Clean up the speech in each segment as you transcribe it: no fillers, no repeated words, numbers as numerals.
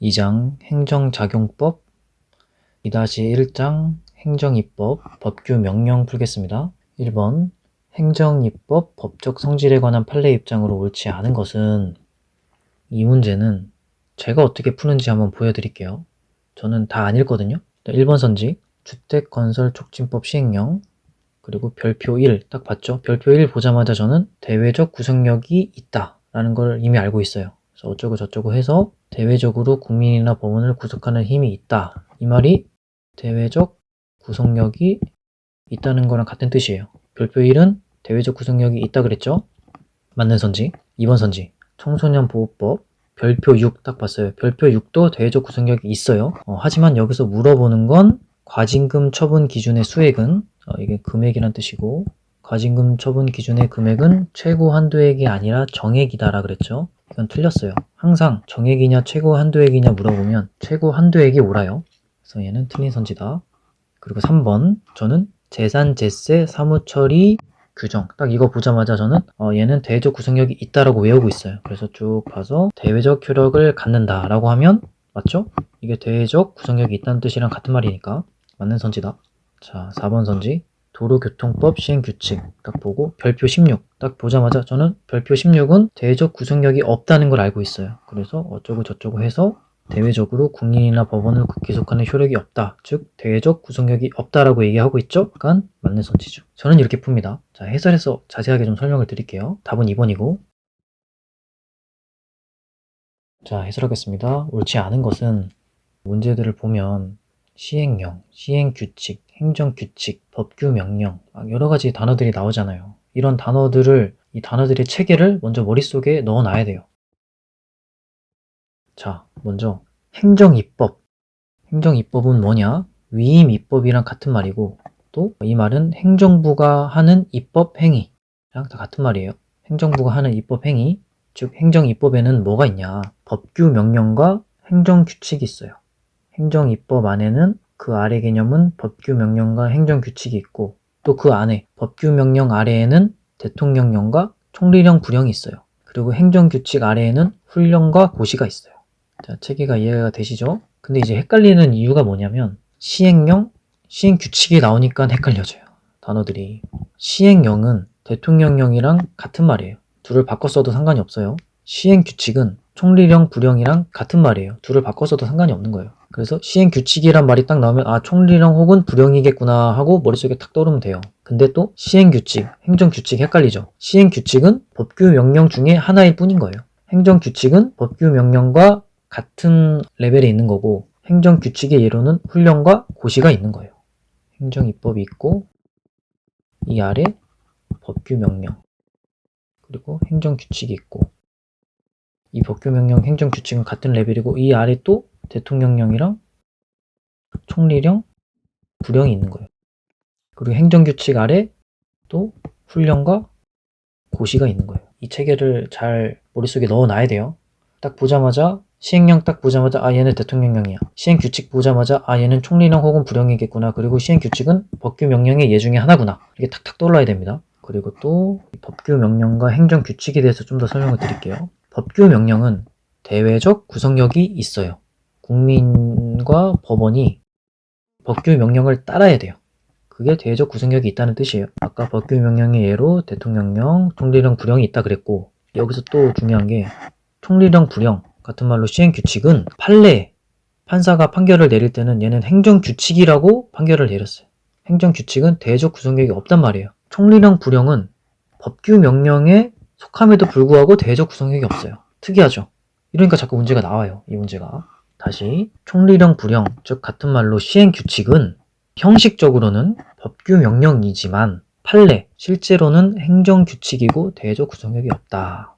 2장 행정작용법 2-1장 행정입법 법규명령 풀겠습니다. 1번 행정입법 법적 성질에 관한 판례 입장으로 옳지 않은 것은, 이 문제는 제가 어떻게 푸는지 한번 보여드릴게요. 저는 다 안 읽거든요. 1번 선지 주택건설촉진법 시행령, 그리고 별표 1 딱 봤죠? 별표 1 보자마자 저는 대외적 구성력이 있다 라는 걸 이미 알고 있어요. 그래서 어쩌고 저쩌고 해서 대외적으로 국민이나 법원을 구속하는 힘이 있다, 이 말이 대외적 구성력이 있다는 거랑 같은 뜻이에요. 별표 1은 대외적 구성력이 있다 그랬죠? 맞는 선지. 2번 선지 청소년보호법 별표 6 딱 봤어요. 별표 6도 대외적 구성력이 있어요. 하지만 여기서 물어보는 건 과징금 처분 기준의 수액은, 이게 금액이란 뜻이고, 과징금 처분 기준의 금액은 최고 한도액이 아니라 정액이다라 그랬죠. 이건 틀렸어요. 항상 정액이냐 최고 한도액이냐 물어보면 최고 한도액이 옳아요. 그래서 얘는 틀린 선지다. 그리고 3번 저는 재산제세 사무처리 규정, 딱 이거 보자마자 저는 얘는 대외적 구성력이 있다라고 외우고 있어요. 그래서 쭉 봐서 대외적 효력을 갖는다 라고 하면 맞죠? 이게 대외적 구성력이 있다는 뜻이랑 같은 말이니까 맞는 선지다. 자, 4번 선지 도로교통법 시행규칙 딱 보고 별표 16 딱 보자마자 저는 별표 16은 대외적 구성력이 없다는 걸 알고 있어요. 그래서 어쩌고 저쩌고 해서 대외적으로 국민이나 법원을 기속하는 효력이 없다, 즉 대외적 구성력이 없다라고 얘기하고 있죠? 그러니까 맞는 선지죠. 저는 이렇게 풉니다. 자, 해설해서 자세하게 좀 설명을 드릴게요. 답은 2번이고, 자, 해설하겠습니다. 옳지 않은 것은, 문제들을 보면 시행령, 시행규칙, 행정규칙, 법규명령 여러 가지 단어들이 나오잖아요. 이런 단어들을, 이 단어들의 체계를 먼저 머릿속에 넣어놔야 돼요. 자, 먼저 행정입법. 행정입법은 뭐냐? 위임입법이랑 같은 말이고, 또 이 말은 행정부가 하는 입법 행위랑 다 같은 말이에요. 행정부가 하는 입법 행위, 즉 행정입법에는 뭐가 있냐? 법규명령과 행정규칙이 있어요. 행정입법 안에는 그 아래 개념은 법규명령과 행정규칙이 있고, 또 그 안에 법규명령 아래에는 대통령령과 총리령 부령이 있어요. 그리고 행정규칙 아래에는 훈령과 고시가 있어요. 자, 체계가 이해가 되시죠? 근데 이제 헷갈리는 이유가 뭐냐면 시행령, 시행규칙이 나오니까 헷갈려져요. 단어들이. 시행령은 대통령령이랑 같은 말이에요. 둘을 바꿔 써도 상관이 없어요. 시행규칙은 총리령, 부령이랑 같은 말이에요. 둘을 바꿔 써도 상관이 없는 거예요. 그래서 시행규칙이란 말이 딱 나오면 아, 총리령 혹은 부령이겠구나 하고 머릿속에 탁 떠오르면 돼요. 근데 또 시행규칙, 행정규칙 헷갈리죠? 시행규칙은 법규명령 중에 하나일 뿐인 거예요. 행정규칙은 법규명령과 같은 레벨에 있는 거고, 행정규칙의 예로는 훈령과 고시가 있는 거예요. 행정입법이 있고, 이 아래 법규명령, 그리고 행정규칙이 있고, 이 법규명령, 행정규칙은 같은 레벨이고, 이 아래 또 대통령령이랑 총리령, 부령이 있는 거예요. 그리고 행정규칙 아래 또 훈령과 고시가 있는 거예요. 이 체계를 잘 머릿속에 넣어놔야 돼요. 딱 보자마자 시행령 딱 보자마자 아, 얘는 대통령령이야. 시행규칙 보자마자 아, 얘는 총리령 혹은 부령이겠구나. 그리고 시행규칙은 법규명령의 예 중에 하나구나. 이게 탁탁 떠올라야 됩니다. 그리고 또 법규명령과 행정규칙에 대해서 좀 더 설명을 드릴게요. 법규명령은 대외적 구성력이 있어요. 국민과 법원이 법규명령을 따라야 돼요. 그게 대외적 구성력이 있다는 뜻이에요. 아까 법규명령의 예로 대통령령, 총리령, 부령이 있다 그랬고, 여기서 또 중요한 게 총리령, 부령 같은 말로 시행규칙은 판례, 판사가 판결을 내릴 때는 얘는 행정규칙이라고 판결을 내렸어요. 행정규칙은 대외적 구성력이 없단 말이에요. 총리령, 부령은 법규명령에 속함에도 불구하고 대외적 구성력이 없어요. 특이하죠? 이러니까 자꾸 문제가 나와요. 이 문제가. 다시 총리령, 부령, 즉 같은 말로 시행규칙은 형식적으로는 법규명령이지만 판례, 실제로는 행정규칙이고 대외적 구성력이 없다.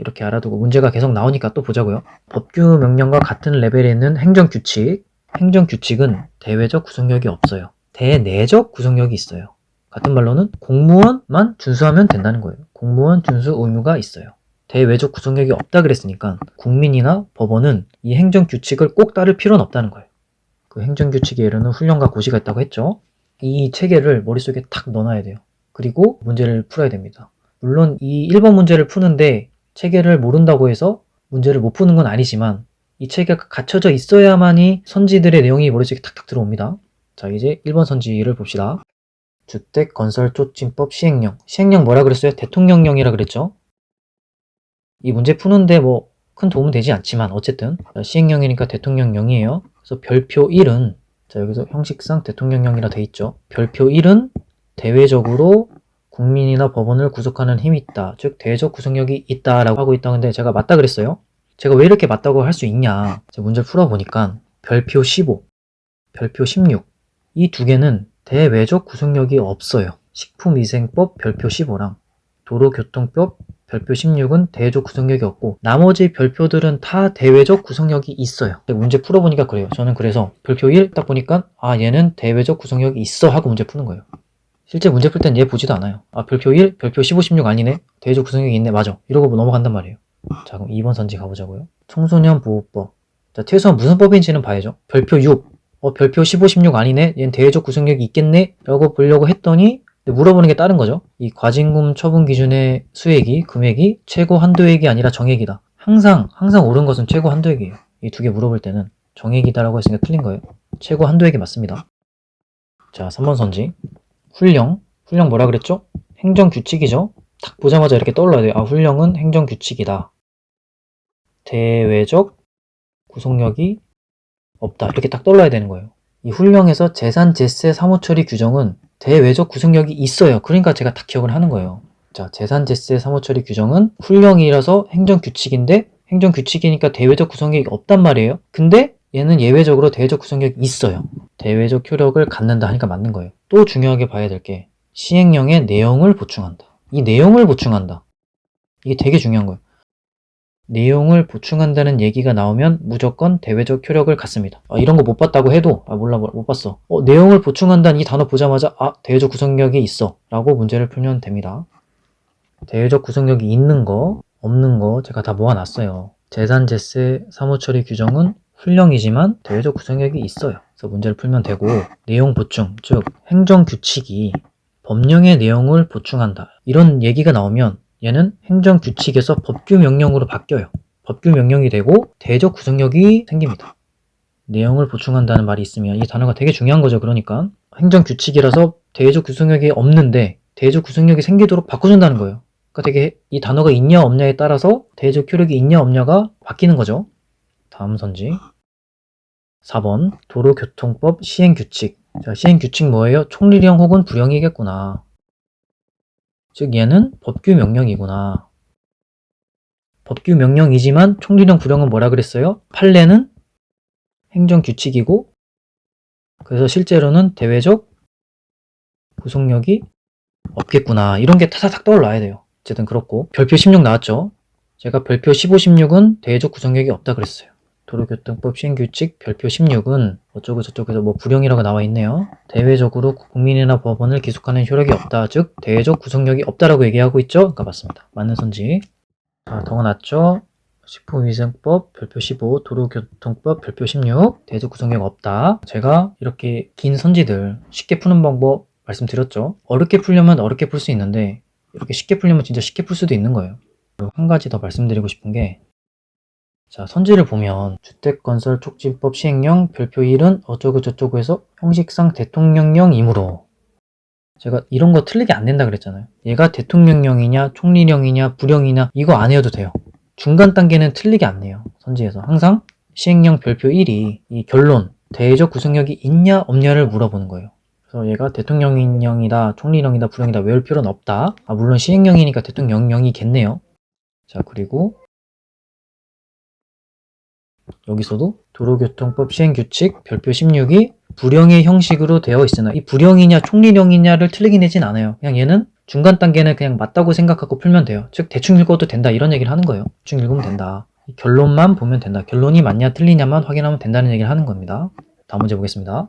이렇게 알아두고 문제가 계속 나오니까 또 보자고요. 법규명령과 같은 레벨에 있는 행정규칙, 행정규칙은 대외적 구성력이 없어요. 대내적 구성력이 있어요. 같은 말로는 공무원만 준수하면 된다는 거예요. 공무원 준수 의무가 있어요. 대외적 구성력이 없다 그랬으니까 국민이나 법원은 이 행정규칙을 꼭 따를 필요는 없다는 거예요. 그 행정규칙의 예로는 훈령과 고시가 있다고 했죠. 이 체계를 머릿속에 탁 넣어놔야 돼요. 그리고 문제를 풀어야 됩니다. 물론 이 1번 문제를 푸는데 체계를 모른다고 해서 문제를 못 푸는 건 아니지만 이 체계가 갖춰져 있어야만이 선지들의 내용이 머릿속에 탁탁 들어옵니다. 자, 이제 1번 선지를 봅시다. 주택건설촉진법 시행령. 시행령 뭐라 그랬어요? 대통령령이라 그랬죠? 이 문제 푸는데 뭐 큰 도움은 되지 않지만 어쨌든 시행령이니까 대통령령이에요. 그래서 별표 1은 자, 여기서 형식상 대통령령이라 돼 있죠. 별표 1은 대외적으로 국민이나 법원을 구속하는 힘이 있다. 즉 대외적 구속력이 있다라고 하고 있다. 근데 제가 맞다 그랬어요. 제가 왜 이렇게 맞다고 할 수 있냐. 제가 문제를 풀어보니까 별표 15, 별표 16 이 두 개는 대외적 구속력이 없어요. 식품위생법 별표 15랑 도로교통법 별표 16은 대외적 구속력이 없고 나머지 별표들은 다 대외적 구속력이 있어요. 문제 풀어보니까 그래요. 저는 그래서 별표 1 딱 보니까 아 얘는 대외적 구속력이 있어 하고 문제 푸는 거예요. 실제 문제 풀 땐 얘 보지도 않아요. 아 별표 1, 별표 15, 16 아니네? 대외적 구속력이 있네. 맞아. 이러고 넘어간단 말이에요. 자 그럼 2번 선지 가보자고요. 청소년 보호법. 자 최소한 무슨 법인지는 봐야죠. 별표 6. 별표 15, 16 아니네? 얘는 대외적 구속력이 있겠네? 라고 보려고 했더니 물어보는 게 다른 거죠. 이 과징금 처분 기준의 수액이, 금액이 최고 한도액이 아니라 정액이다. 항상 옳은 것은 최고 한도액이에요. 이 두 개 물어볼 때는 정액이다라고 했으니까 틀린 거예요. 최고 한도액이 맞습니다. 자, 3번 선지. 훈령 뭐라 그랬죠? 행정규칙이죠? 딱 보자마자 이렇게 떠올라야 돼요. 아, 훈령은 행정규칙이다. 대외적 구속력이 없다. 이렇게 딱 떠올라야 되는 거예요. 이 훈령에서 재산 제세 사무처리 규정은 대외적 구속력이 있어요. 그러니까 제가 딱 기억을 하는 거예요. 자, 재산 제세 사무처리 규정은 훈령이라서 행정규칙인데 행정규칙이니까 대외적 구속력이 없단 말이에요. 근데 얘는 예외적으로 대외적 구속력이 있어요. 대외적 효력을 갖는다 하니까 맞는 거예요. 또 중요하게 봐야 될 게 시행령의 내용을 보충한다. 이 내용을 보충한다. 이게 되게 중요한 거예요. 내용을 보충한다는 얘기가 나오면 무조건 대외적 효력을 갖습니다. 이런 거 못 봤다고 해도 몰라 못 봤어. 내용을 보충한다는 이 단어 보자마자 대외적 구속력이 있어 라고 문제를 풀면 됩니다. 대외적 구속력이 있는 거 없는 거 제가 다 모아놨어요. 재산제세 사무처리 규정은 훈령이지만 대외적 구속력이 있어요. 그래서 문제를 풀면 되고 내용 보충 즉 행정규칙이 법령의 내용을 보충한다 이런 얘기가 나오면 얘는 행정규칙에서 법규명령으로 바뀌어요. 법규명령이 되고 대외적 구속력이 생깁니다. 내용을 보충한다는 말이 있으면 이 단어가 되게 중요한 거죠. 그러니까 행정규칙이라서 대외적 구속력이 없는데 대외적 구속력이 생기도록 바꿔준다는 거예요. 그러니까 되게 이 단어가 있냐 없냐에 따라서 대외적 효력이 있냐 없냐가 바뀌는 거죠. 다음 선지 4번 도로교통법 시행규칙. 자, 시행규칙 뭐예요? 총리령 혹은 부령이겠구나. 즉 얘는 법규명령이구나. 법규명령이지만 총리령 부령은 뭐라 그랬어요? 판례는 행정규칙이고 그래서 실제로는 대외적 구속력이 없겠구나. 이런 게 타사삭 떠올라야 돼요. 어쨌든 그렇고 별표 16 나왔죠? 제가 별표 15, 16은 대외적 구속력이 없다 그랬어요. 도로교통법 시행규칙 별표 16은 어쩌고 저쩌고해서 뭐 불용이라고 나와 있네요. 대외적으로 국민이나 법원을 기속하는 효력이 없다. 즉 대외적 구속력이 없다라고 얘기하고 있죠? 그러니까 맞습니다. 맞는 선지. 자, 적어놨죠? 식품위생법 별표 15, 도로교통법 별표 16, 대외적 구속력 없다. 제가 이렇게 긴 선지들 쉽게 푸는 방법 말씀드렸죠? 어렵게 풀려면 어렵게 풀 수 있는데 이렇게 쉽게 풀려면 진짜 쉽게 풀 수도 있는 거예요. 그리고 한 가지 더 말씀드리고 싶은 게 자, 선지를 보면 주택건설촉진법 시행령 별표 1은 어쩌고 저쩌고 해서 형식상 대통령령이므로 제가 이런 거 틀리게 안 된다 그랬잖아요. 얘가 대통령령이냐 총리령이냐 부령이냐 이거 안 해도 돼요. 중간 단계는 틀리게 안 내요. 선지에서 항상 시행령 별표 1이 이 결론 대외적 구속력이 있냐 없냐를 물어보는 거예요. 그래서 얘가 대통령령이다 총리령이다 부령이다 외울 필요는 없다. 물론 시행령이니까 대통령령이겠네요. 자, 그리고 여기서도 도로교통법 시행규칙 별표 16이 불령의 형식으로 되어 있으나 이 불령이냐 총리령이냐를 틀리게 내진 않아요. 그냥 얘는 중간 단계는 그냥 맞다고 생각하고 풀면 돼요. 즉 대충 읽어도 된다 이런 얘기를 하는 거예요. 대충 읽으면 된다. 결론만 보면 된다. 결론이 맞냐 틀리냐만 확인하면 된다는 얘기를 하는 겁니다. 다음 문제 보겠습니다.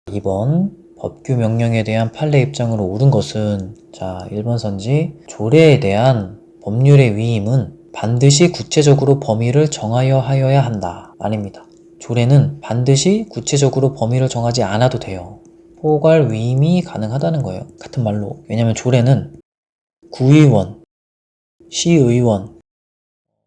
2번 법규 명령에 대한 판례 입장으로 옳은 것은 자 1번 선지 조례에 대한 법률의 위임은 반드시 구체적으로 범위를 정하여 하여야 한다. 아닙니다. 조례는 반드시 구체적으로 범위를 정하지 않아도 돼요. 포괄 위임이 가능하다는 거예요. 같은 말로. 왜냐면 조례는 구의원, 시의원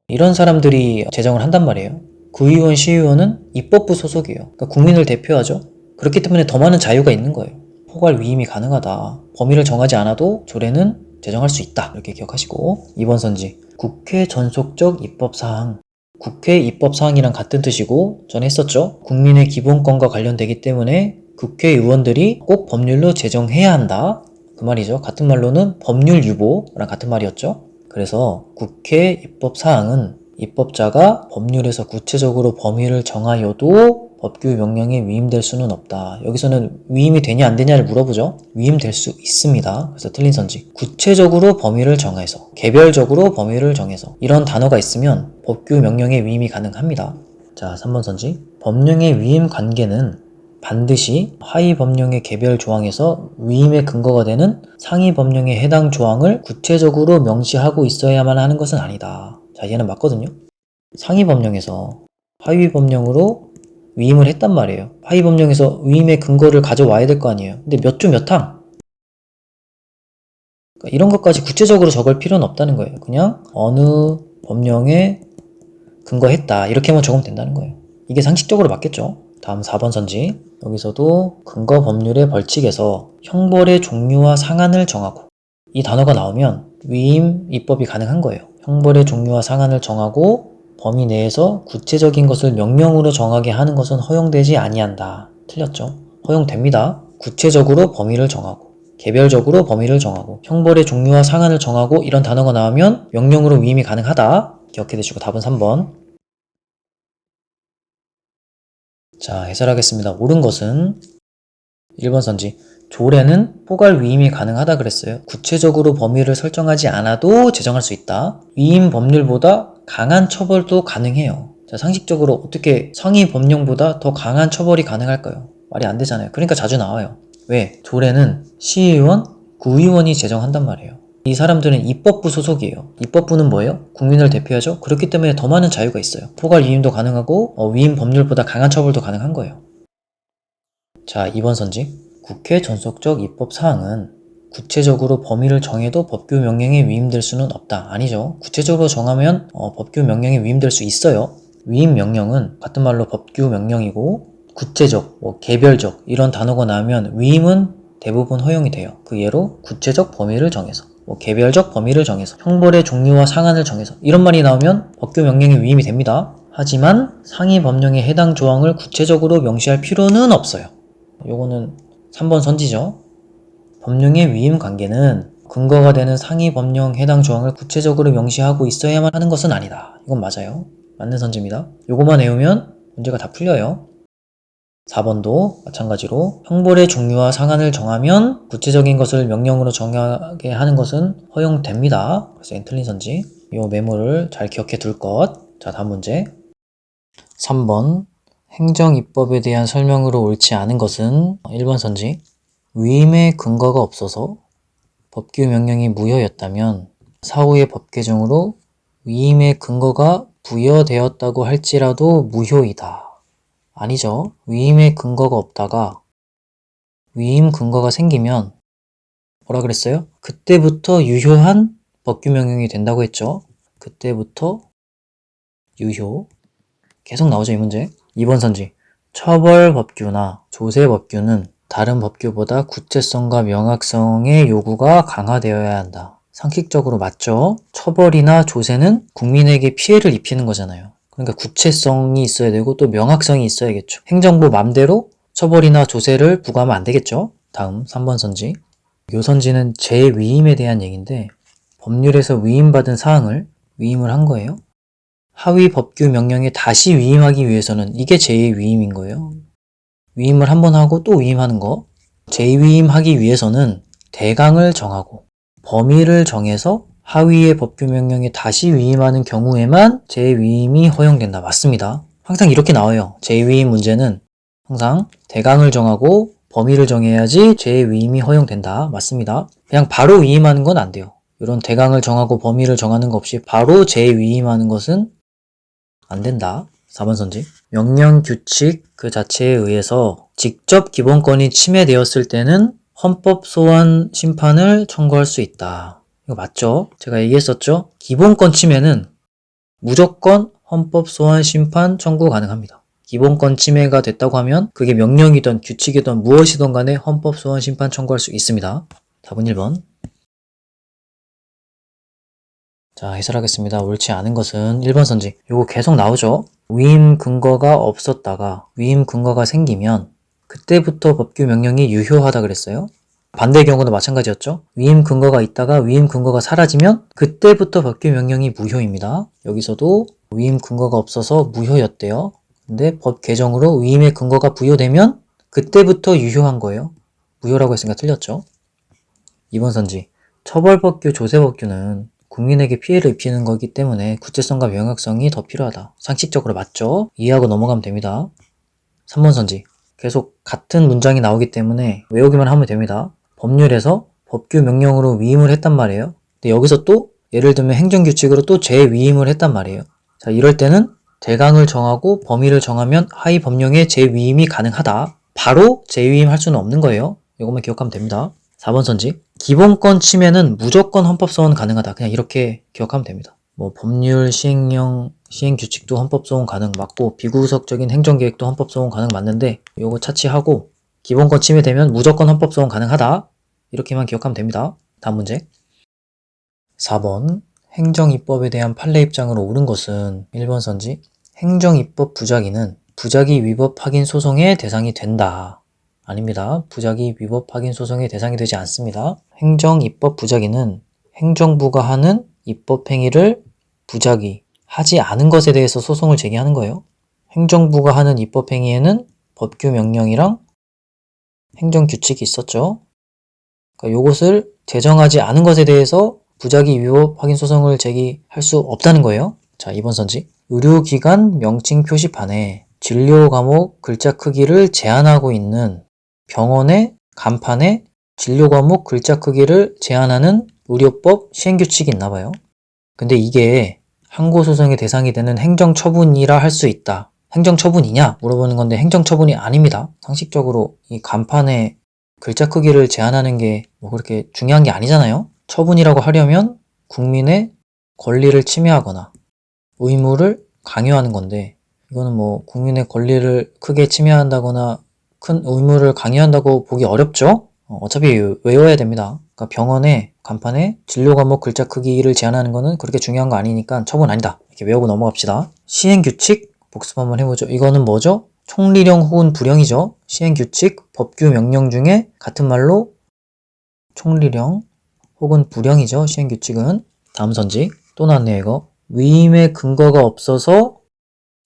이런 사람들이 제정을 한단 말이에요. 구의원, 시의원은 입법부 소속이에요. 그러니까 국민을 대표하죠. 그렇기 때문에 더 많은 자유가 있는 거예요. 포괄 위임이 가능하다. 범위를 정하지 않아도 조례는 제정할 수 있다. 이렇게 기억하시고 2번 선지. 국회 전속적 입법사항. 국회 입법사항이랑 같은 뜻이고 전에 했었죠. 국민의 기본권과 관련되기 때문에 국회의원들이 꼭 법률로 제정해야 한다. 그 말이죠. 같은 말로는 법률 유보랑 같은 말이었죠. 그래서 국회 입법사항은 입법자가 법률에서 구체적으로 범위를 정하여도 법규 명령에 위임될 수는 없다. 여기서는 위임이 되냐 안 되냐를 물어보죠. 위임될 수 있습니다. 그래서 틀린 선지. 구체적으로 범위를 정해서, 개별적으로 범위를 정해서 이런 단어가 있으면 법규 명령에 위임이 가능합니다. 자, 3번 선지. 법령의 위임 관계는 반드시 하위 법령의 개별 조항에서 위임의 근거가 되는 상위 법령의 해당 조항을 구체적으로 명시하고 있어야만 하는 것은 아니다. 자, 얘는 맞거든요. 상위 법령에서 하위 법령으로 위임을 했단 말이에요. 하위 법령에서 위임의 근거를 가져와야 될 거 아니에요. 근데 몇 조 몇 항? 그러니까 이런 것까지 구체적으로 적을 필요는 없다는 거예요. 그냥 어느 법령에 근거했다. 이렇게만 적으면 된다는 거예요. 이게 상식적으로 맞겠죠? 다음 4번 선지. 여기서도 근거 법률의 벌칙에서 형벌의 종류와 상한을 정하고 이 단어가 나오면 위임 입법이 가능한 거예요. 형벌의 종류와 상한을 정하고 범위 내에서 구체적인 것을 명령으로 정하게 하는 것은 허용되지 아니한다. 틀렸죠? 허용됩니다. 구체적으로 범위를 정하고 개별적으로 범위를 정하고 형벌의 종류와 상한을 정하고 이런 단어가 나오면 명령으로 위임이 가능하다. 기억해 두시고 답은 3번. 자, 해설하겠습니다. 옳은 것은 1번 선지. 조례는 포괄 위임이 가능하다 그랬어요. 구체적으로 범위를 설정하지 않아도 제정할 수 있다. 위임 법률보다 강한 처벌도 가능해요. 자, 상식적으로 어떻게 상위 법령보다 더 강한 처벌이 가능할까요? 말이 안 되잖아요. 그러니까 자주 나와요. 왜? 조례는 시의원, 구의원이 제정한단 말이에요. 이 사람들은 입법부 소속이에요. 입법부는 뭐예요? 국민을 대표하죠? 그렇기 때문에 더 많은 자유가 있어요. 포괄 위임도 가능하고 위임 법률보다 강한 처벌도 가능한 거예요. 자, 2번 선지. 국회 전속적 입법 사항은 구체적으로 범위를 정해도 법규 명령에 위임될 수는 없다. 아니죠. 구체적으로 정하면 법규 명령에 위임될 수 있어요. 위임 명령은 같은 말로 법규 명령이고 구체적, 개별적 이런 단어가 나오면 위임은 대부분 허용이 돼요. 그 예로 구체적 범위를 정해서 개별적 범위를 정해서 형벌의 종류와 상한을 정해서 이런 말이 나오면 법규 명령에 위임이 됩니다. 하지만 상위 법령의 해당 조항을 구체적으로 명시할 필요는 없어요. 요거는 3번 선지죠. 법령의 위임 관계는 근거가 되는 상위 법령 해당 조항을 구체적으로 명시하고 있어야만 하는 것은 아니다. 이건 맞아요. 맞는 선지입니다. 요거만 외우면 문제가 다 풀려요. 4번도 마찬가지로 형벌의 종류와 상한을 정하면 구체적인 것을 명령으로 정하게 하는 것은 허용됩니다. 그래서 N 틀린 선지. 요 메모를 잘 기억해 둘 것. 자, 다음 문제. 3번 행정입법에 대한 설명으로 옳지 않은 것은 1번 선지. 위임의 근거가 없어서 법규 명령이 무효였다면 사후의 법 개정으로 위임의 근거가 부여되었다고 할지라도 무효이다. 아니죠. 위임의 근거가 없다가 위임 근거가 생기면 뭐라 그랬어요? 그때부터 유효한 법규 명령이 된다고 했죠. 그때부터 유효. 계속 나오죠, 이 문제. 2번 선지. 처벌 법규나 조세 법규는 다른 법규보다 구체성과 명확성의 요구가 강화되어야 한다. 상식적으로 맞죠? 처벌이나 조세는 국민에게 피해를 입히는 거잖아요. 그러니까 구체성이 있어야 되고 또 명확성이 있어야겠죠. 행정부 맘대로 처벌이나 조세를 부과하면 안 되겠죠. 다음 3번 선지. 요 선지는 재위임에 대한 얘기인데 법률에서 위임받은 사항을 위임을 한 거예요. 하위 법규 명령에 다시 위임하기 위해서는 이게 재위임인 거예요. 위임을 한 번 하고 또 위임하는 거. 재위임하기 위해서는 대강을 정하고 범위를 정해서 하위의 법규 명령에 다시 위임하는 경우에만 재위임이 허용된다. 맞습니다. 항상 이렇게 나와요. 재위임 문제는 항상 대강을 정하고 범위를 정해야지 재위임이 허용된다. 맞습니다. 그냥 바로 위임하는 건 안 돼요. 이런 대강을 정하고 범위를 정하는 거 없이 바로 재위임하는 것은 안 된다. 4번 선지. 명령 규칙 그 자체에 의해서 직접 기본권이 침해되었을 때는 헌법 소원 심판을 청구할 수 있다. 이거 맞죠? 제가 얘기했었죠? 기본권 침해는 무조건 헌법 소환 심판 청구 가능합니다. 기본권 침해가 됐다고 하면 그게 명령이든 규칙이든 무엇이든 간에 헌법 소환 심판 청구할 수 있습니다. 답은 1번. 자, 해설하겠습니다. 옳지 않은 것은 1번 선지. 요거 계속 나오죠? 위임 근거가 없었다가 위임 근거가 생기면 그때부터 법규 명령이 유효하다 그랬어요. 반대의 경우도 마찬가지였죠. 위임 근거가 있다가 위임 근거가 사라지면 그때부터 법규 명령이 무효입니다. 여기서도 위임 근거가 없어서 무효였대요. 근데 법 개정으로 위임의 근거가 부여되면 그때부터 유효한 거예요. 무효라고 했으니까 틀렸죠. 2번 선지. 처벌법규, 조세법규는 국민에게 피해를 입히는 거기 때문에 구체성과 명확성이 더 필요하다. 상식적으로 맞죠? 이해하고 넘어가면 됩니다. 3번 선지. 계속 같은 문장이 나오기 때문에 외우기만 하면 됩니다. 법률에서 법규 명령으로 위임을 했단 말이에요. 근데 여기서 또 예를 들면 행정규칙으로 또 재위임을 했단 말이에요. 자, 이럴 때는 대강을 정하고 범위를 정하면 하위 법령에 재위임이 가능하다. 바로 재위임 할 수는 없는 거예요. 이것만 기억하면 됩니다. 4번 선지. 기본권 침해는 무조건 헌법 소원 가능하다. 그냥 이렇게 기억하면 됩니다. 뭐 법률, 시행령, 시행규칙도 헌법 소원 가능 맞고 비구속적인 행정계획도 헌법 소원 가능 맞는데 요거 차치하고 기본권 침해되면 무조건 헌법 소원 가능하다. 이렇게만 기억하면 됩니다. 다음 문제. 4번. 행정입법에 대한 판례 입장으로 옳은 것은 1번 선지. 행정입법 부작위는 부작위 위법 확인 소송의 대상이 된다. 아닙니다. 부작위 위법 확인 소송의 대상이 되지 않습니다. 행정입법 부작위는 행정부가 하는 입법 행위를 부작위 하지 않은 것에 대해서 소송을 제기하는 거예요. 행정부가 하는 입법 행위에는 법규 명령이랑 행정규칙이 있었죠. 그러니까 요것을 제정하지 않은 것에 대해서 부작위 위법 확인 소송을 제기할 수 없다는 거예요. 자, 2번 선지. 의료기관 명칭 표시판에 진료 과목 글자 크기를 제한하고 있는 병원의 간판에 진료 과목 글자 크기를 제한하는 의료법 시행규칙이 있나 봐요. 근데 이게 항고소송의 대상이 되는 행정처분이라 할 수 있다. 행정처분이냐? 물어보는 건데 행정처분이 아닙니다. 상식적으로 이 간판에 글자 크기를 제한하는 게 뭐 그렇게 중요한 게 아니잖아요. 처분이라고 하려면 국민의 권리를 침해하거나 의무를 강요하는 건데 이거는 뭐 국민의 권리를 크게 침해한다거나 큰 의무를 강요한다고 보기 어렵죠? 어차피 외워야 됩니다. 그러니까 병원의 간판에 진료 과목 글자 크기를 제한하는 거는 그렇게 중요한 거 아니니까 처분 아니다. 이렇게 외우고 넘어갑시다. 시행규칙 복습 한번 해보죠. 이거는 뭐죠? 총리령 혹은 부령이죠. 시행규칙, 법규 명령 중에 같은 말로 총리령 혹은 부령이죠. 시행규칙은. 다음 선지. 또 나왔네요, 이거. 위임의 근거가 없어서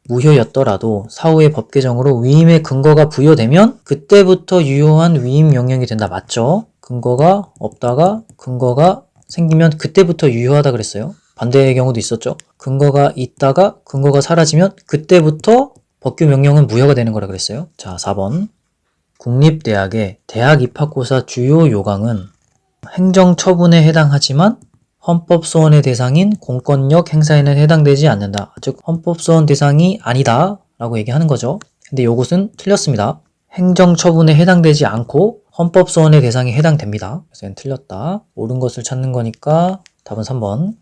무효였더라도 사후의 법 개정으로 위임의 근거가 부여되면 그때부터 유효한 위임 명령이 된다. 맞죠? 근거가 없다가 근거가 생기면 그때부터 유효하다 그랬어요. 반대의 경우도 있었죠. 근거가 있다가 근거가 사라지면 그때부터 법규 명령은 무효가 되는 거라 그랬어요. 자, 4번. 국립대학의 대학 입학고사 주요 요강은 행정처분에 해당하지만 헌법소원의 대상인 공권력 행사에는 해당되지 않는다. 즉 헌법소원 대상이 아니다 라고 얘기하는 거죠. 근데 요것은 틀렸습니다. 행정처분에 해당되지 않고 헌법소원의 대상에 해당됩니다. 그래서 얘는 틀렸다. 옳은 것을 찾는 거니까 답은 3번.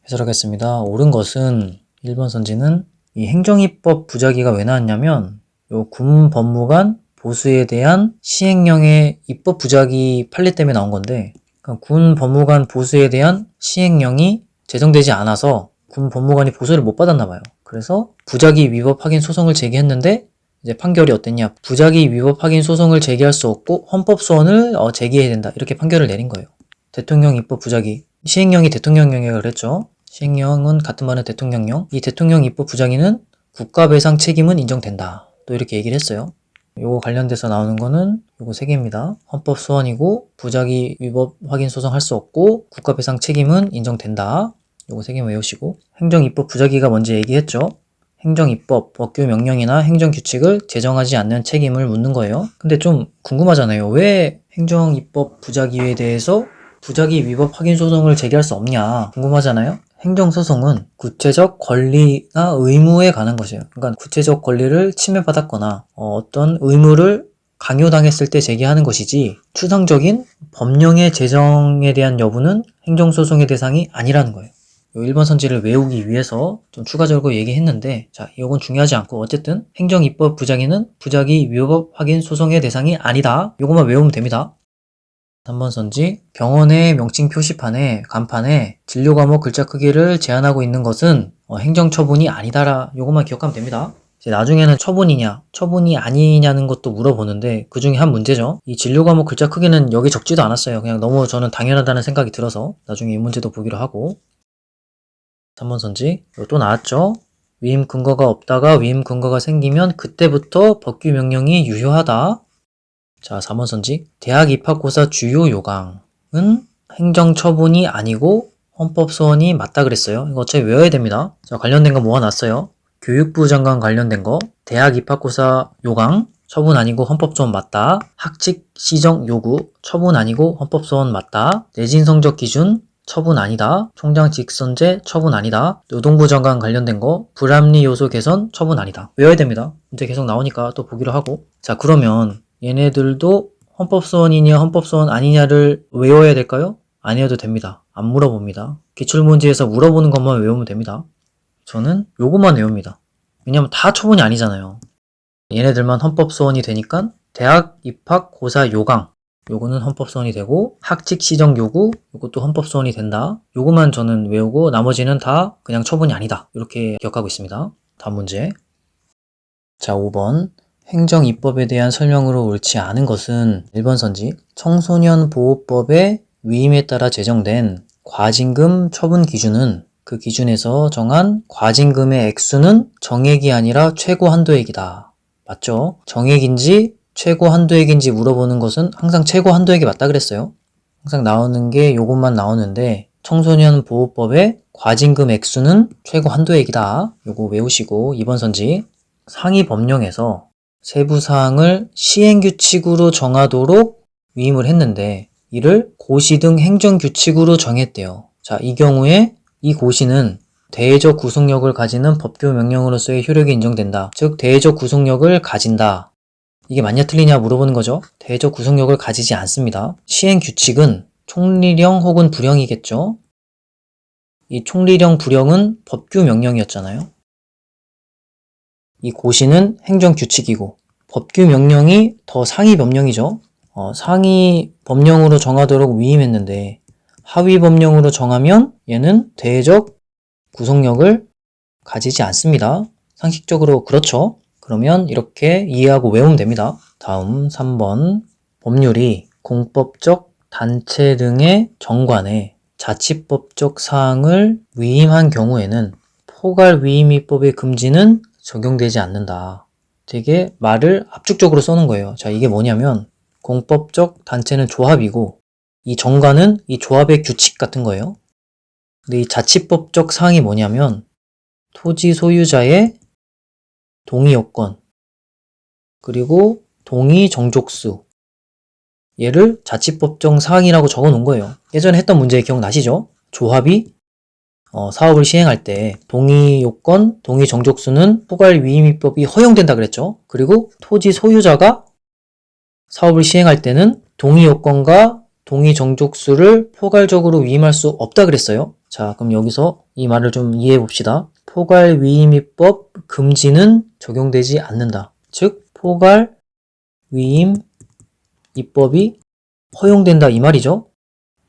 해설하겠습니다. 옳은 것은 1번 선지는 이 행정입법 부작위가 왜 나왔냐면 요 군법무관 보수에 대한 시행령의 입법 부작위 판례 때문에 나온 건데 그러니까 군 법무관 보수에 대한 시행령이 제정되지 않아서 군 법무관이 보수를 못 받았나 봐요. 그래서 부작위 위법 확인 소송을 제기했는데 이제 판결이 어땠냐? 부작위 위법 확인 소송을 제기할 수 없고 헌법 소원을 제기해야 된다. 이렇게 판결을 내린 거예요. 대통령 입법 부작위. 시행령이 대통령령이라고 그랬죠. 시행령은 같은 말은 대통령령. 이 대통령 입법 부작위는 국가배상 책임은 인정된다. 또 이렇게 얘기를 했어요. 요거 관련돼서 나오는 거는 요거 3개입니다. 헌법 소원이고 부작위 위법 확인 소송 할 수 없고 국가배상 책임은 인정된다. 요거 3개 외우시고 행정입법 부작위가 뭔지 얘기했죠. 행정입법, 법규 명령이나 행정규칙을 제정하지 않는 책임을 묻는 거예요. 근데 좀 궁금하잖아요. 왜 행정입법 부작위에 대해서 부작위 위법 확인 소송을 제기할 수 없냐 궁금하잖아요. 행정소송은 구체적 권리나 의무에 관한 것이에요. 그러니까 구체적 권리를 침해받았거나 어떤 의무를 강요당했을 때 제기하는 것이지 추상적인 법령의 제정에 대한 여부는 행정소송의 대상이 아니라는 거예요. 요 1번 선지를 외우기 위해서 좀 추가적으로 얘기했는데, 자, 이건 중요하지 않고 어쨌든 행정입법 부작위는 부작위 위법 확인 소송의 대상이 아니다. 요것만 외우면 됩니다. 3번 선지, 병원의 명칭 표시판에 간판에 진료 과목 글자 크기를 제한하고 있는 것은 행정처분이 아니다라. 요것만 기억하면 됩니다. 이제 나중에는 처분이냐 처분이 아니냐는 것도 물어보는데 그 중에 한 문제죠. 이 진료 과목 글자 크기는 여기 적지도 않았어요. 그냥 너무 저는 당연하다는 생각이 들어서 나중에 이 문제도 보기로 하고. 3번 선지, 또 나왔죠. 위임 근거가 없다가 위임 근거가 생기면 그때부터 법규 명령이 유효하다. 자, 4번 선지, 대학 입학고사 주요 요강은 행정처분이 아니고 헌법소원이 맞다 그랬어요. 이거 어차피 외워야 됩니다. 자, 관련된 거 모아놨어요. 교육부 장관 관련된 거, 대학 입학고사 요강, 처분 아니고 헌법소원 맞다. 학칙 시정 요구, 처분 아니고 헌법소원 맞다. 내신 성적 기준, 처분 아니다. 총장 직선제, 처분 아니다. 노동부 장관 관련된 거, 불합리 요소 개선, 처분 아니다. 외워야 됩니다. 문제 계속 나오니까 또 보기로 하고. 자, 그러면 얘네들도 헌법소원이냐 헌법소원 아니냐를 외워야 될까요? 아니어도 됩니다. 안 물어봅니다. 기출문제에서 물어보는 것만 외우면 됩니다. 저는 요것만 외웁니다. 왜냐면 다 처분이 아니잖아요. 얘네들만 헌법소원이 되니까 대학 입학 고사 요강, 요거는 헌법소원이 되고, 학칙 시정 요구, 요것도 헌법소원이 된다. 요거만 저는 외우고 나머지는 다 그냥 처분이 아니다. 이렇게 기억하고 있습니다. 다음 문제. 자, 5번. 행정입법에 대한 설명으로 옳지 않은 것은 1번 선지, 청소년 보호법의 위임에 따라 제정된 과징금 처분 기준은 그 기준에서 정한 과징금의 액수는 정액이 아니라 최고 한도액이다. 맞죠? 정액인지 최고 한도액인지 물어보는 것은 항상 최고 한도액이 맞다 그랬어요. 항상 나오는 게 요것만 나오는데 청소년 보호법의 과징금 액수는 최고 한도액이다. 요거 외우시고 2번 선지, 상위 법령에서 세부 사항을 시행규칙으로 정하도록 위임을 했는데 이를 고시 등 행정규칙으로 정했대요. 자, 이 경우에 이 고시는 대외적 구속력을 가지는 법규 명령으로서의 효력이 인정된다. 즉 대외적 구속력을 가진다. 이게 맞냐 틀리냐 물어보는 거죠. 대외적 구속력을 가지지 않습니다. 시행규칙은 총리령 혹은 부령이겠죠. 이 총리령 부령은 법규 명령이었잖아요. 이 고시는 행정규칙이고 법규 명령이 더 상위 법령이죠. 상위 법령으로 정하도록 위임했는데 하위 법령으로 정하면 얘는 대외적 구속력을 가지지 않습니다. 상식적으로 그렇죠. 그러면 이렇게 이해하고 외우면 됩니다. 다음 3번. 법률이 공법적 단체 등의 정관에 자치법적 사항을 위임한 경우에는 포괄 위임입법의 금지는 적용되지 않는다. 되게 말을 압축적으로 써놓은 거예요. 자, 이게 뭐냐면 공법적 단체는 조합이고 이 정관은 이 조합의 규칙 같은 거예요. 근데 이 자치법적 사항이 뭐냐면 토지 소유자의 동의 요건 그리고 동의 정족수, 얘를 자치법적 사항이라고 적어 놓은 거예요. 예전에 했던 문제 기억나시죠? 조합이 사업을 시행할 때 동의 요건, 동의 정족수는 포괄 위임입법이 허용된다 그랬죠. 그리고 토지 소유자가 사업을 시행할 때는 동의 요건과 동의 정족수를 포괄적으로 위임할 수 없다 그랬어요. 자, 그럼 여기서 이 말을 좀 이해해 봅시다. 포괄 위임입법 금지는 적용되지 않는다. 즉 포괄 위임 입법이 허용된다 이 말이죠.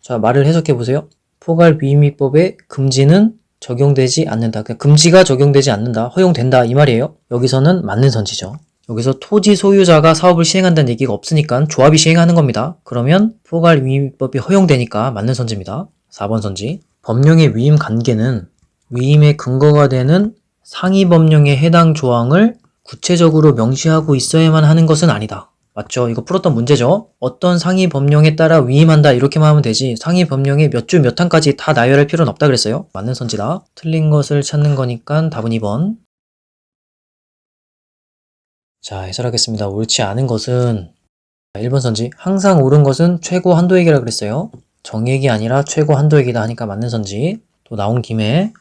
자, 말을 해석해 보세요. 포괄 위임입법의 금지는 적용되지 않는다. 그러니까 금지가 적용되지 않는다. 허용된다 이 말이에요. 여기서는 맞는 선지죠. 여기서 토지 소유자가 사업을 시행한다는 얘기가 없으니까 조합이 시행하는 겁니다. 그러면 포괄 위임입법이 허용되니까 맞는 선지입니다. 4번 선지. 법령의 위임 관계는 위임의 근거가 되는 상위 법령의 해당 조항을 구체적으로 명시하고 있어야만 하는 것은 아니다. 맞죠? 이거 풀었던 문제죠? 어떤 상위 법령에 따라 위임한다 이렇게만 하면 되지 상위 법령의 몇 줄 몇 항까지 다 나열할 필요는 없다 그랬어요. 맞는 선지다. 틀린 것을 찾는 거니까 답은 2번. 자, 해설하겠습니다. 옳지 않은 것은 1번 선지. 항상 옳은 것은 최고 한도액이라 그랬어요. 정액이 아니라 최고 한도액이다 하니까 맞는 선지. 또 나온 김에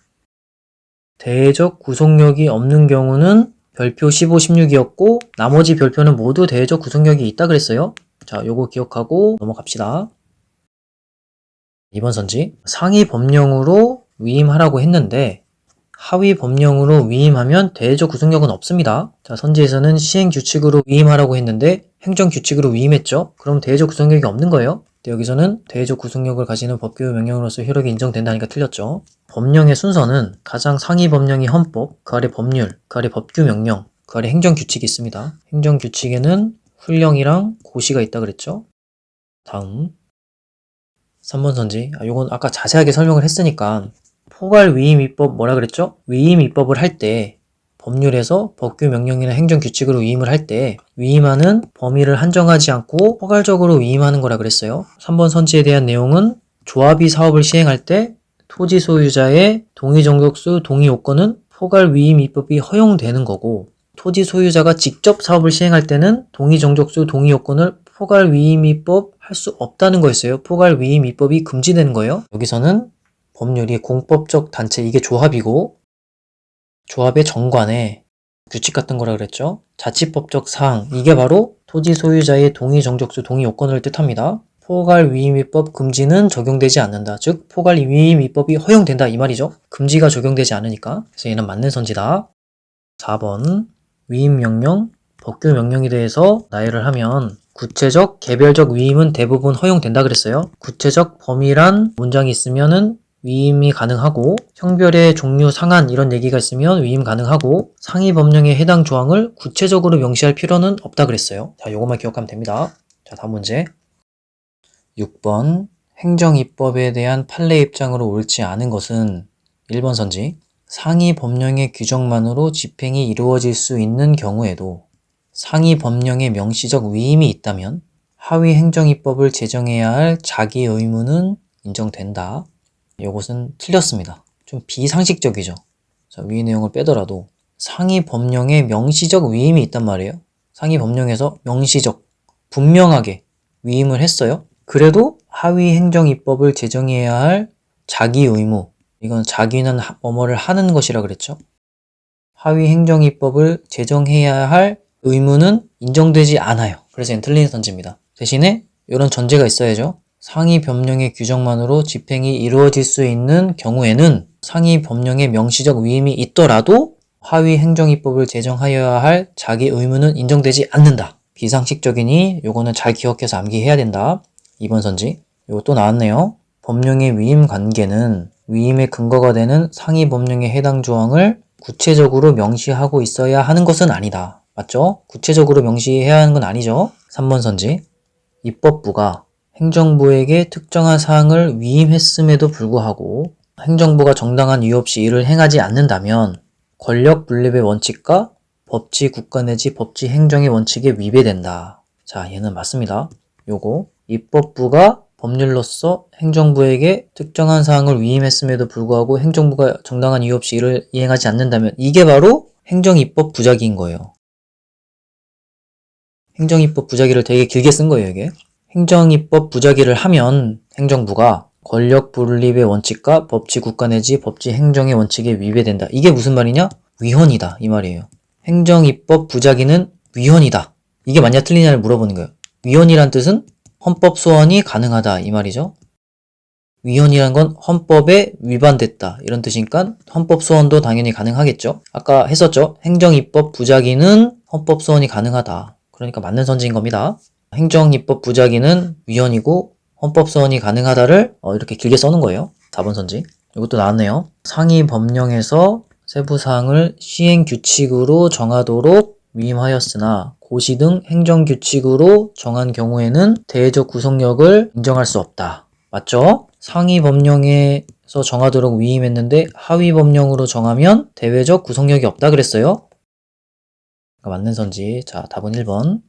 대외적 구속력이 없는 경우는 별표 15, 16이었고 나머지 별표는 모두 대외적 구속력이 있다 그랬어요. 자, 요거 기억하고 넘어갑시다. 2번 선지. 상위 법령으로 위임하라고 했는데 하위 법령으로 위임하면 대외적 구속력은 없습니다. 자, 선지에서는 시행규칙으로 위임하라고 했는데 행정규칙으로 위임했죠. 그럼 대외적 구속력이 없는 거예요. 근데 여기서는 대외적 구속력을 가지는 법규 명령으로서 효력이 인정된다니까 틀렸죠. 법령의 순서는 가장 상위 법령이 헌법, 그 아래 법률, 그 아래 법규 명령, 그 아래 행정규칙이 있습니다. 행정규칙에는 훈령이랑 고시가 있다 그랬죠. 다음 3번 선지. 요건 아까 자세하게 설명을 했으니까 포괄 위임 입법 뭐라 그랬죠? 위임 입법을 할 때 법률에서 법규 명령이나 행정규칙으로 위임을 할 때 위임하는 범위를 한정하지 않고 포괄적으로 위임하는 거라 그랬어요. 3번 선지에 대한 내용은 조합이 사업을 시행할 때 토지 소유자의 동의 정족수 동의 요건은 포괄 위임 입법이 허용되는 거고 토지 소유자가 직접 사업을 시행할 때는 동의 정족수 동의 요건을 포괄 위임 입법 할 수 없다는 거였어요. 포괄 위임 입법이 금지되는 거예요. 여기서는 법률이 공법적 단체, 이게 조합이고 조합의 정관에 규칙 같은 거라 그랬죠. 자치법적 사항, 이게 바로 토지 소유자의 동의 정족수 동의 요건을 뜻합니다. 포괄 위임입법 금지는 적용되지 않는다. 즉 포괄 위임입법이 허용된다 이 말이죠. 금지가 적용되지 않으니까. 그래서 얘는 맞는 선지다. 4번 위임명령, 법규 명령에 대해서 나열을 하면 구체적, 개별적 위임은 대부분 허용된다 그랬어요. 구체적 범위란 문장이 있으면은 위임이 가능하고 형별의 종류, 상한 이런 얘기가 있으면 위임 가능하고 상위 법령의 해당 조항을 구체적으로 명시할 필요는 없다 그랬어요. 자, 요것만 기억하면 됩니다. 자, 다음 문제 6번 행정입법에 대한 판례 입장으로 옳지 않은 것은 1번 선지 상위 법령의 규정만으로 집행이 이루어질 수 있는 경우에도 상위 법령의 명시적 위임이 있다면 하위 행정입법을 제정해야 할 자기 의무는 인정된다. 이것은 틀렸습니다. 좀 비상식적이죠. 자, 위 내용을 빼더라도 상위 법령에 명시적 위임이 있단 말이에요. 상위 법령에서 명시적, 분명하게 위임을 했어요. 그래도 하위 행정입법을 제정해야 할 자기 의무, 이건 자기는 뭐뭐를 하는 것이라 그랬죠. 하위 행정입법을 제정해야 할 의무는 인정되지 않아요. 그래서 얘는 틀린 선지입니다. 대신에 이런 전제가 있어야죠. 상위 법령의 규정만으로 집행이 이루어질 수 있는 경우에는 상위 법령의 명시적 위임이 있더라도 하위 행정입법을 제정하여야 할 자기 의무는 인정되지 않는다. 비상식적이니 요거는 잘 기억해서 암기해야 된다. 2번 선지. 요거 또 나왔네요. 법령의 위임 관계는 위임의 근거가 되는 상위 법령의 해당 조항을 구체적으로 명시하고 있어야 하는 것은 아니다. 맞죠? 구체적으로 명시해야 하는 건 아니죠. 3번 선지. 입법부가 행정부에게 특정한 사항을 위임했음에도 불구하고 행정부가 정당한 이유 없이 이를 행하지 않는다면 권력 분립의 원칙과 법치 국가 내지 법치 행정의 원칙에 위배된다. 자, 얘는 맞습니다. 요거 입법부가 법률로서 행정부에게 특정한 사항을 위임했음에도 불구하고 행정부가 정당한 이유 없이 이를 이행하지 않는다면 이게 바로 행정입법 부작위인 거예요. 행정입법 부작위를 되게 길게 쓴 거예요, 이게. 행정입법 부작위를 하면 행정부가 권력 분립의 원칙과 법치 국가 내지 법치 행정의 원칙에 위배된다. 이게 무슨 말이냐? 위헌이다 이 말이에요. 행정입법 부작위는 위헌이다. 이게 맞냐 틀리냐를 물어보는 거예요. 위헌이란 뜻은 헌법 소원이 가능하다 이 말이죠. 위헌이란 건 헌법에 위반됐다 이런 뜻이니까 헌법 소원도 당연히 가능하겠죠. 아까 했었죠. 행정입법 부작위는 헌법 소원이 가능하다. 그러니까 맞는 선지인 겁니다. 행정입법 부작위는 위헌이고 헌법 소원이 가능하다를 이렇게 길게 써놓은 거예요. 4번 선지. 이것도 나왔네요. 상위 법령에서 세부사항을 시행규칙으로 정하도록 위임하였으나 고시 등 행정규칙으로 정한 경우에는 대외적 구속력을 인정할 수 없다. 맞죠? 상위 법령에서 정하도록 위임했는데 하위 법령으로 정하면 대외적 구속력이 없다 그랬어요. 맞는 선지. 자, 답은 1번.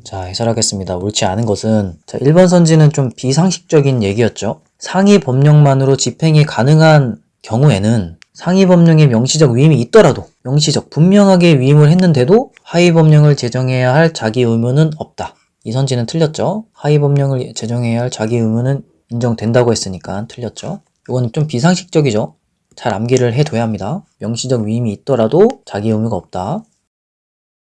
자, 해설하겠습니다. 옳지 않은 것은 자, 1번 선지는 좀 비상식적인 얘기였죠. 상위 법령만으로 집행이 가능한 경우에는 상위 법령에 명시적 위임이 있더라도 명시적, 분명하게 위임을 했는데도 하위 법령을 제정해야 할 자기 의무는 없다. 이 선지는 틀렸죠. 하위 법령을 제정해야 할 자기 의무는 인정된다고 했으니까 틀렸죠. 이건 좀 비상식적이죠. 잘 암기를 해둬야 합니다. 명시적 위임이 있더라도 자기 의무가 없다.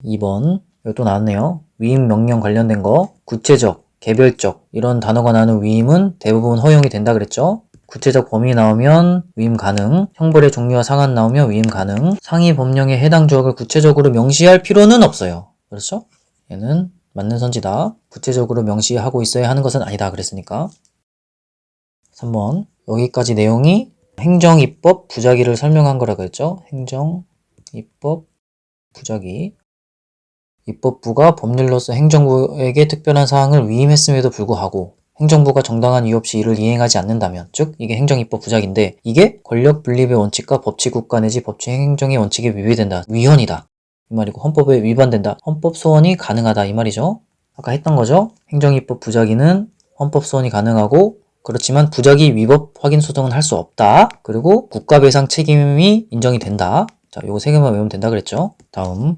2번 이거 또 나왔네요. 위임 명령 관련된 거 구체적, 개별적 이런 단어가 나오는 위임은 대부분 허용이 된다 그랬죠. 구체적 범위 나오면 위임 가능, 형벌의 종류와 상한 나오면 위임 가능, 상위 법령에 해당 조항을 구체적으로 명시할 필요는 없어요. 그렇죠? 얘는 맞는 선지다. 구체적으로 명시하고 있어야 하는 것은 아니다 그랬으니까. 3번 여기까지 내용이 행정입법 부작위를 설명한 거라고 했죠. 행정입법 부작위. 입법부가 법률로서 행정부에게 특별한 사항을 위임했음에도 불구하고 행정부가 정당한 이유 없이 이를 이행하지 않는다면, 즉 이게 행정입법 부작인데 이게 권력 분립의 원칙과 법치국가 내지 법치 행정의 원칙에 위배된다. 위헌이다. 이 말이고 헌법에 위반된다. 헌법 소원이 가능하다. 이 말이죠. 아까 했던 거죠. 행정입법 부작위는 헌법 소원이 가능하고 그렇지만 부작위 위법 확인 소송은 할 수 없다. 그리고 국가배상 책임이 인정이 된다. 자, 요거 세 개만 외우면 된다 그랬죠. 다음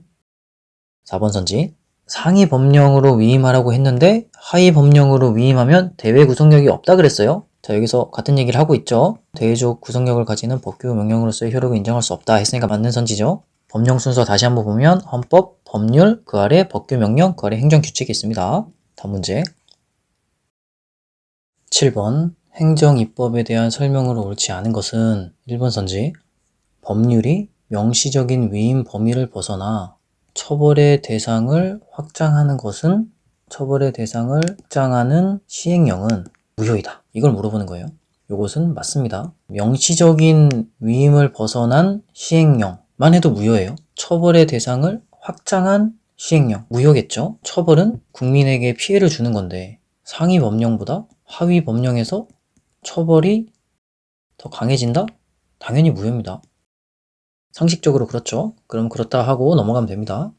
4번 선지. 상위 법령으로 위임하라고 했는데 하위 법령으로 위임하면 대외 구속력이 없다 그랬어요. 자, 여기서 같은 얘기를 하고 있죠. 대외적 구속력을 가지는 법규 명령으로서의 효력을 인정할 수 없다 했으니까 맞는 선지죠. 법령 순서 다시 한번 보면 헌법, 법률, 그 아래 법규 명령, 그 아래 행정규칙이 있습니다. 다음 문제 7번 행정입법에 대한 설명으로 옳지 않은 것은 1번 선지. 법률이 명시적인 위임 범위를 벗어나 처벌의 대상을 확장하는 것은 처벌의 대상을 확장하는 시행령은 무효이다. 이걸 물어보는 거예요. 이것은 맞습니다. 명시적인 위임을 벗어난 시행령만 해도 무효예요. 처벌의 대상을 확장한 시행령, 무효겠죠? 처벌은 국민에게 피해를 주는 건데 상위 법령보다 하위 법령에서 처벌이 더 강해진다? 당연히 무효입니다. 상식적으로 그렇죠. 그럼 그렇다 하고 넘어가면 됩니다.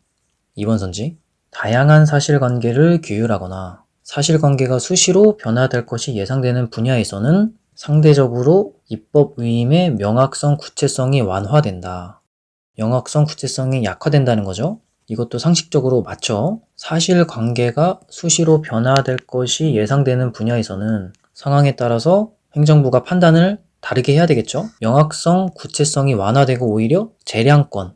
2번 선지. 다양한 사실관계를 규율하거나 사실관계가 수시로 변화될 것이 예상되는 분야에서는 상대적으로 입법 위임의 명확성, 구체성이 완화된다. 명확성, 구체성이 약화된다는 거죠. 이것도 상식적으로 맞죠. 사실관계가 수시로 변화될 것이 예상되는 분야에서는 상황에 따라서 행정부가 판단을 다르게 해야 되겠죠. 명확성, 구체성이 완화되고 오히려 재량권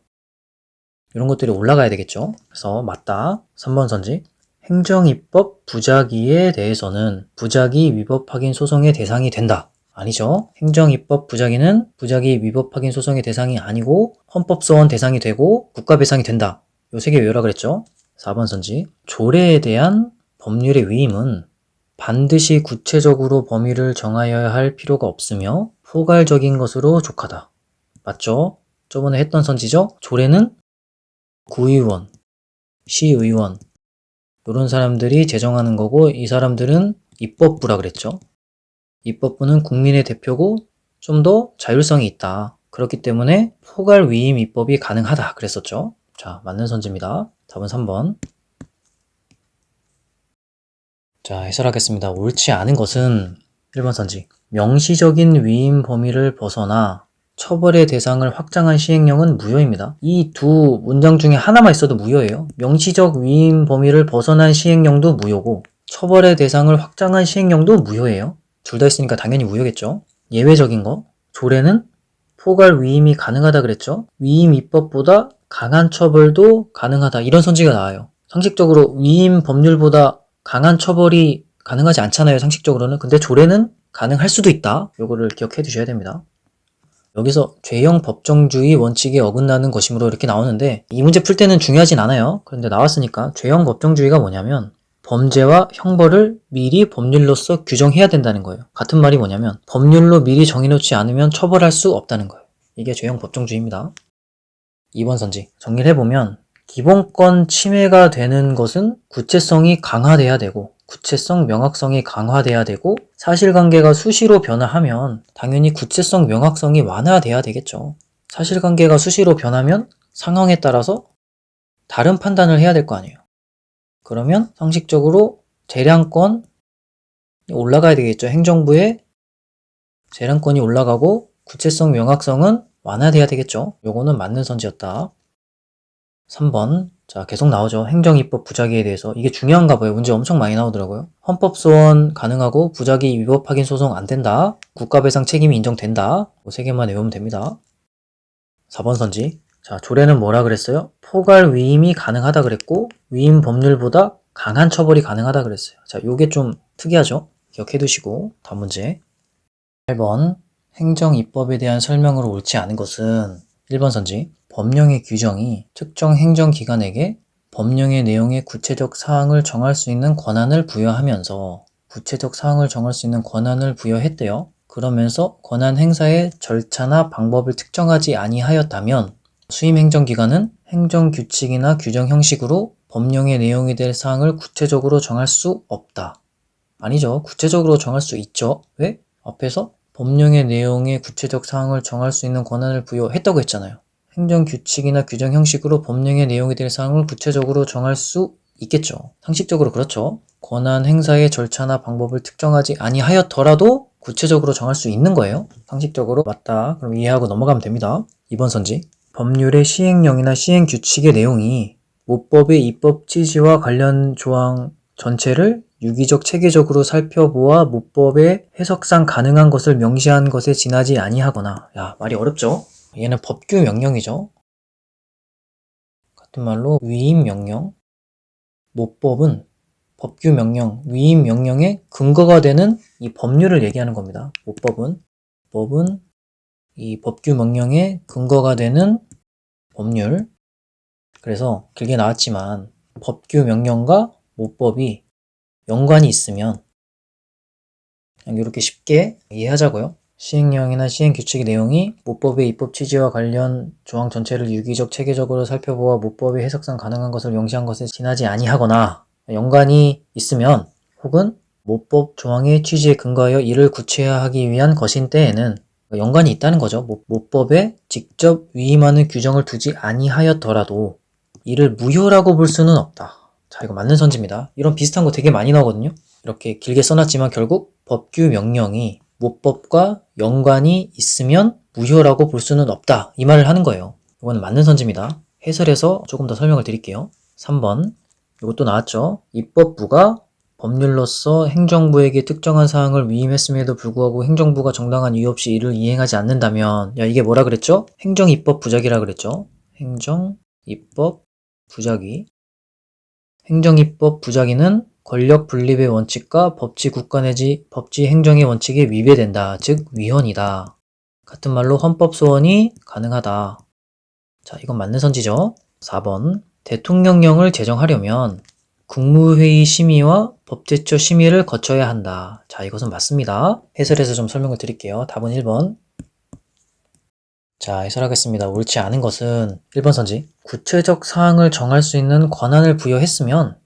이런 것들이 올라가야 되겠죠. 그래서 맞다. 3번 선지. 행정입법 부작위에 대해서는 부작위 위법 확인 소송의 대상이 된다. 아니죠. 행정입법 부작위는 부작위 위법 확인 소송의 대상이 아니고 헌법소원 대상이 되고 국가배상이 된다. 요 세 개 외우라 그랬죠. 4번 선지. 조례에 대한 법률의 위임은 반드시 구체적으로 범위를 정하여야 할 필요가 없으며 포괄적인 것으로 족하다. 맞죠? 저번에 했던 선지죠? 조례는 구의원, 시의원 이런 사람들이 제정하는 거고 이 사람들은 입법부라 그랬죠. 입법부는 국민의 대표고 좀 더 자율성이 있다. 그렇기 때문에 포괄 위임 입법이 가능하다 그랬었죠. 자, 맞는 선지입니다. 답은 3번. 자, 해설하겠습니다. 옳지 않은 것은 1번 선지. 명시적인 위임 범위를 벗어나 처벌의 대상을 확장한 시행령은 무효입니다. 이 두 문장 중에 하나만 있어도 무효예요. 명시적 위임 범위를 벗어난 시행령도 무효고 처벌의 대상을 확장한 시행령도 무효예요. 둘 다 있으니까 당연히 무효겠죠. 예외적인 거. 조례는 포괄 위임이 가능하다 그랬죠. 위임 입법보다 강한 처벌도 가능하다. 이런 선지가 나와요. 상식적으로 위임 법률보다 강한 처벌이 가능하지 않잖아요. 상식적으로는. 근데 조례는 가능할 수도 있다. 요거를 기억해 두셔야 됩니다. 여기서 죄형 법정주의 원칙에 어긋나는 것이므로 이렇게 나오는데 이 문제 풀 때는 중요하진 않아요. 그런데 나왔으니까 죄형 법정주의가 뭐냐면 범죄와 형벌을 미리 법률로서 규정해야 된다는 거예요. 같은 말이 뭐냐면 법률로 미리 정해놓지 않으면 처벌할 수 없다는 거예요. 이게 죄형 법정주의입니다. 2번 선지. 정리를 해보면 기본권 침해가 되는 것은 구체성이 강화돼야 되고 구체성, 명확성이 강화돼야 되고 사실관계가 수시로 변화하면 당연히 구체성, 명확성이 완화돼야 되겠죠. 사실관계가 수시로 변하면 상황에 따라서 다른 판단을 해야 될 거 아니에요. 그러면 상식적으로 재량권이 올라가야 되겠죠. 행정부의 재량권이 올라가고 구체성, 명확성은 완화돼야 되겠죠. 요거는 맞는 선지였다. 3번. 자, 계속 나오죠. 행정입법 부작위에 대해서. 이게 중요한가 봐요. 문제 엄청 많이 나오더라고요. 헌법소원 가능하고 부작위 위법 확인 소송 안 된다. 국가배상 책임이 인정된다. 세 개만 외우면 됩니다. 4번 선지. 자, 조례는 뭐라 그랬어요? 포괄 위임이 가능하다 그랬고 위임 법률보다 강한 처벌이 가능하다 그랬어요. 자, 요게 좀 특이하죠? 기억해 두시고 다음 문제 8번 행정입법에 대한 설명으로 옳지 않은 것은 1번 선지 법령의 규정이 특정 행정기관에게 법령의 내용의 구체적 사항을 정할 수 있는 권한을 부여하면서 구체적 사항을 정할 수 있는 권한을 부여했대요. 그러면서 권한 행사의 절차나 방법을 특정하지 아니하였다면 수임행정기관은 행정규칙이나 규정 형식으로 법령의 내용이 될 사항을 구체적으로 정할 수 없다. 아니죠. 구체적으로 정할 수 있죠. 왜? 앞에서 법령의 내용의 구체적 사항을 정할 수 있는 권한을 부여했다고 했잖아요. 행정규칙이나 규정 형식으로 법령의 내용이 될 사항을 구체적으로 정할 수 있겠죠. 상식적으로 그렇죠. 권한 행사의 절차나 방법을 특정하지 아니하였더라도 구체적으로 정할 수 있는 거예요. 상식적으로 맞다. 그럼 이해하고 넘어가면 됩니다. 2번 선지 법률의 시행령이나 시행규칙의 내용이 모법의 입법 취지와 관련 조항 전체를 유기적 체계적으로 살펴보아 모법의 해석상 가능한 것을 명시한 것에 지나지 아니하거나 야 말이 어렵죠? 얘는 법규 명령이죠. 같은 말로 위임 명령 모법은 법규 명령, 위임 명령의 근거가 되는 이 법률을 얘기하는 겁니다. 모법은 이 법규 명령의 근거가 되는 법률. 그래서 길게 나왔지만 법규 명령과 모법이 연관이 있으면 그냥 이렇게 쉽게 이해하자고요. 시행령이나 시행규칙의 내용이 모법의 입법 취지와 관련 조항 전체를 유기적 체계적으로 살펴보아 모법의 해석상 가능한 것을 명시한 것에 지나지 아니하거나 연관이 있으면 혹은 모법 조항의 취지에 근거하여 이를 구체화하기 위한 것인 때에는 연관이 있다는 거죠. 모법에 직접 위임하는 규정을 두지 아니하였더라도 이를 무효라고 볼 수는 없다. 자, 이거 맞는 선지입니다. 이런 비슷한 거 되게 많이 나오거든요. 이렇게 길게 써놨지만 결국 법규 명령이 모법과 연관이 있으면 무효라고 볼 수는 없다. 이 말을 하는 거예요. 이거는 맞는 선지입니다. 해설해서 조금 더 설명을 드릴게요. 3번 이것도 나왔죠. 입법부가 법률로서 행정부에게 특정한 사항을 위임했음에도 불구하고 행정부가 정당한 이유 없이 이를 이행하지 않는다면 야 이게 뭐라 그랬죠? 행정입법 부작위라 그랬죠. 행정입법 부작위 행정입법 부작위는 권력 분립의 원칙과 법치 국가 내지 법치 행정의 원칙에 위배된다. 즉 위헌이다. 같은 말로 헌법 소원이 가능하다. 자, 이건 맞는 선지죠. 4번 대통령령을 제정하려면 국무회의 심의와 법제처 심의를 거쳐야 한다. 자, 이것은 맞습니다. 해설해서 좀 설명을 드릴게요. 답은 1번. 자, 해설하겠습니다. 옳지 않은 것은 1번 선지. 구체적 사항을 정할 수 있는 권한을 부여했으면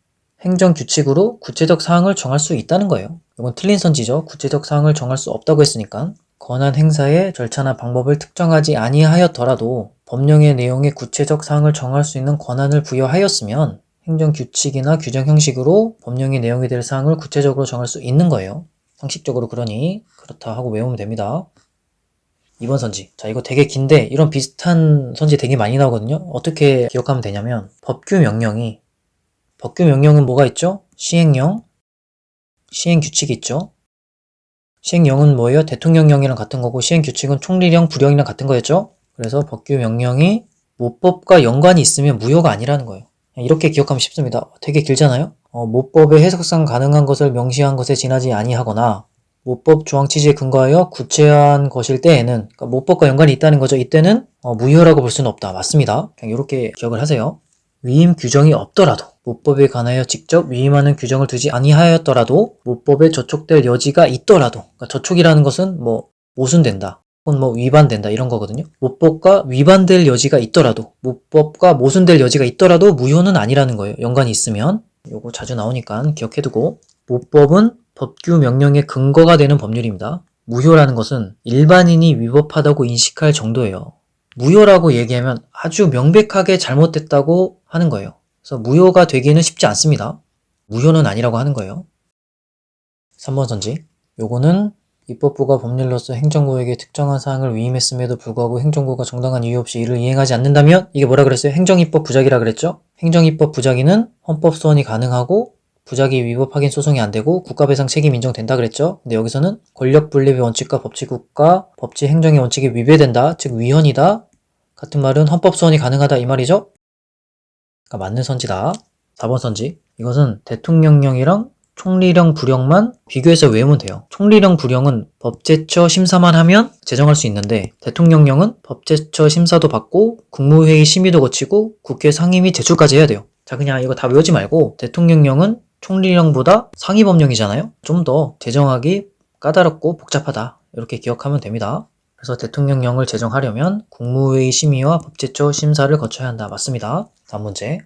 행정규칙으로 구체적 사항을 정할 수 있다는 거예요. 이건 틀린 선지죠. 구체적 사항을 정할 수 없다고 했으니까. 권한 행사의 절차나 방법을 특정하지 아니하였더라도 법령의 내용의 구체적 사항을 정할 수 있는 권한을 부여하였으면 행정규칙이나 규정 형식으로 법령의 내용이 될 사항을 구체적으로 정할 수 있는 거예요. 상식적으로 그러니 그렇다 하고 외우면 됩니다. 2번 선지. 자, 이거 되게 긴데 이런 비슷한 선지 되게 많이 나오거든요. 어떻게 기억하면 되냐면 법규 명령은 뭐가 있죠? 시행령, 시행규칙이 있죠? 시행령은 뭐예요? 대통령령이랑 같은 거고 시행규칙은 총리령, 부령이랑 같은 거였죠? 그래서 법규 명령이 모법과 연관이 있으면 무효가 아니라는 거예요. 이렇게 기억하면 쉽습니다. 되게 길잖아요? 모법의 해석상 가능한 것을 명시한 것에 지나지 아니하거나 모법 조항 취지에 근거하여 구체화한 것일 때에는 그러니까 모법과 연관이 있다는 거죠. 이때는 무효라고 볼 수는 없다. 맞습니다. 그냥 이렇게 기억을 하세요. 위임 규정이 없더라도 모법에 관하여 직접 위임하는 규정을 두지 아니하였더라도 모법에 저촉될 여지가 있더라도 그러니까 저촉이라는 것은 모순된다 혹은 위반된다 이런 거거든요. 모법과 위반될 여지가 있더라도 모법과 모순될 여지가 있더라도 무효는 아니라는 거예요. 연관이 있으면. 요거 자주 나오니까 기억해두고 모법은 법규 명령의 근거가 되는 법률입니다. 무효라는 것은 일반인이 위법하다고 인식할 정도예요. 무효라고 얘기하면 아주 명백하게 잘못됐다고 하는 거예요. 그래서 무효가 되기는 쉽지 않습니다. 무효는 아니라고 하는 거예요. 3번 선지. 요거는 입법부가 법률로서 행정부에게 특정한 사항을 위임했음에도 불구하고 행정부가 정당한 이유 없이 이를 이행하지 않는다면 이게 뭐라 그랬어요? 행정입법 부작위라 그랬죠? 행정입법 부작위는 헌법 소원이 가능하고 부작위 위법 확인 소송이 안 되고 국가배상 책임 인정된다 그랬죠? 근데 여기서는 권력 분립의 원칙과 법치국가, 법치 행정의 원칙에 위배된다. 즉 위헌이다. 같은 말은 헌법 소원이 가능하다 이 말이죠? 그러니까 맞는 선지다. 4번 선지. 이것은 대통령령이랑 총리령 부령만 비교해서 외우면 돼요. 총리령 부령은 법제처 심사만 하면 제정할 수 있는데 대통령령은 법제처 심사도 받고 국무회의 심의도 거치고 국회 상임 및 제출까지 해야 돼요. 자, 그냥 이거 다 외우지 말고 대통령령은 총리령보다 상위 법령이잖아요. 좀 더 제정하기 까다롭고 복잡하다. 이렇게 기억하면 됩니다. 그래서 대통령령을 제정하려면 국무회의 심의와 법제처 심사를 거쳐야 한다. 맞습니다. 다음 문제.